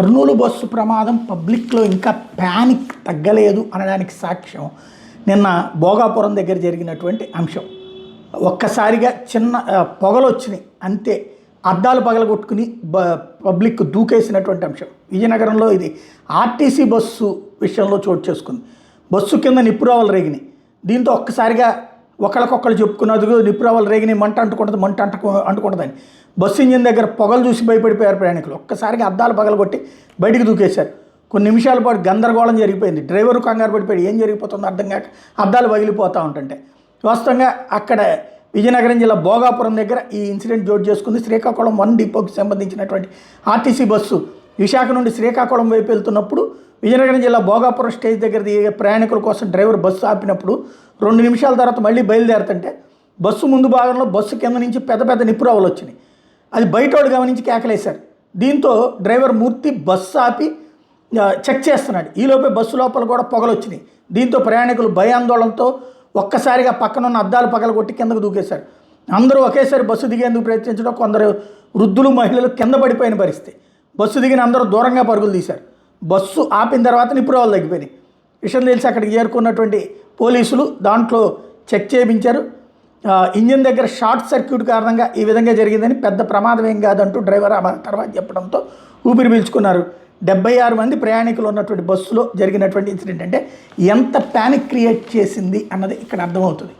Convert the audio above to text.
Kurnool bus ప్రమాదం పబ్లిక్లో ఇంకా ప్యానిక్ తగ్గలేదు అనడానికి సాక్ష్యం నిన్న భోగాపురం దగ్గర జరిగినటువంటి అంశం. ఒక్కసారిగా చిన్న పొగలు వచ్చినాయి అంతే, అద్దాలు పగలగొట్టుకుని పబ్లిక్ దూకేసినటువంటి అంశం. విజయనగరంలో ఇది ఆర్టీసీ బస్సు విషయంలో చోటు చేసుకుంది. బస్సు కింద నిప్పురవ్వలు రేగినాయి. దీంతో ఒక్కసారిగా ఒకళ్ళకొక్కళ్ళు చెప్పుకున్నది నిప్పురవ్వలు రేగినాయి, మంట అంటుకుంటుందని బస్సు ఇంజిన్ దగ్గర పొగలు చూసి భయపడిపోయారు ప్రయాణికులు. ఒక్కసారిగా అద్దాలు పగలగొట్టి బయటికి దూకేశారు. కొన్ని నిమిషాల పాటు గందరగోళం జరిగిపోయింది. డ్రైవరు కంగారు పడిపోయాడు, ఏం జరిగిపోతుందో అర్థం కాక అద్దాలు పగిలిపోతూ ఉంటుంటే. వాస్తవంగా అక్కడ విజయనగరం జిల్లా భోగాపురం దగ్గర ఈ ఇన్సిడెంట్ చోటు చేసుకుంది. శ్రీకాకుళం 1 డిపోకి సంబంధించినటువంటి ఆర్టీసీ బస్సు విశాఖ నుండి శ్రీకాకుళం వైపు వెళ్తున్నప్పుడు విజయనగరం జిల్లా భోగాపురం స్టేజ్ దగ్గర దిగే ప్రయాణికుల కోసం డ్రైవర్ బస్సు ఆపినప్పుడు 2 నిమిషాల తర్వాత మళ్ళీ బయలుదేరుతుంటే బస్సు ముందు భాగంలో బస్సు కింద నుంచి పెద్ద పెద్ద నిప్పురవ్వలు వచ్చినాయి. అది బయటోడు గమనించి కేకలేశారు. దీంతో డ్రైవర్ మూర్తి బస్సు ఆపి చెక్ చేస్తున్నాడు. ఈలోపే బస్సు లోపల కూడా పొగలు వచ్చినాయి. దీంతో ప్రయాణికులు భయాందోళనతో ఒక్కసారిగా పక్కనున్న అద్దాలు పగలగొట్టి కిందకు దూకేశారు. అందరూ ఒకేసారి బస్సు దిగేందుకు ప్రయత్నించడం, కొందరు వృద్ధులు మహిళలు కింద పడిపోయిన పరిస్థితి. బస్సు దిగిన అందరూ దూరంగా పరుగులు తీశారు. బస్సు ఆపిన తర్వాత నిప్పురవ్వలు తగ్గిపోయినాయి. విషయం తెలిసి అక్కడికి చేరుకున్నటువంటి పోలీసులు దాంట్లో చెక్ చేయించారు. ఇంజిన్ దగ్గర షార్ట్ సర్క్యూట్ కారణంగా ఈ విధంగా జరిగిందని, పెద్ద ప్రమాదం ఏం కాదంటూ డ్రైవర్ తర్వాత చెప్పడంతో ఊపిరి పీల్చుకున్నారు. 76 మంది ప్రయాణికులు ఉన్నటువంటి బస్సులో జరిగినటువంటి ఇన్సిడెంట్ అంటే ఎంత ప్యానిక్ క్రియేట్ చేసింది అన్నది ఇక్కడ అర్థమవుతుంది.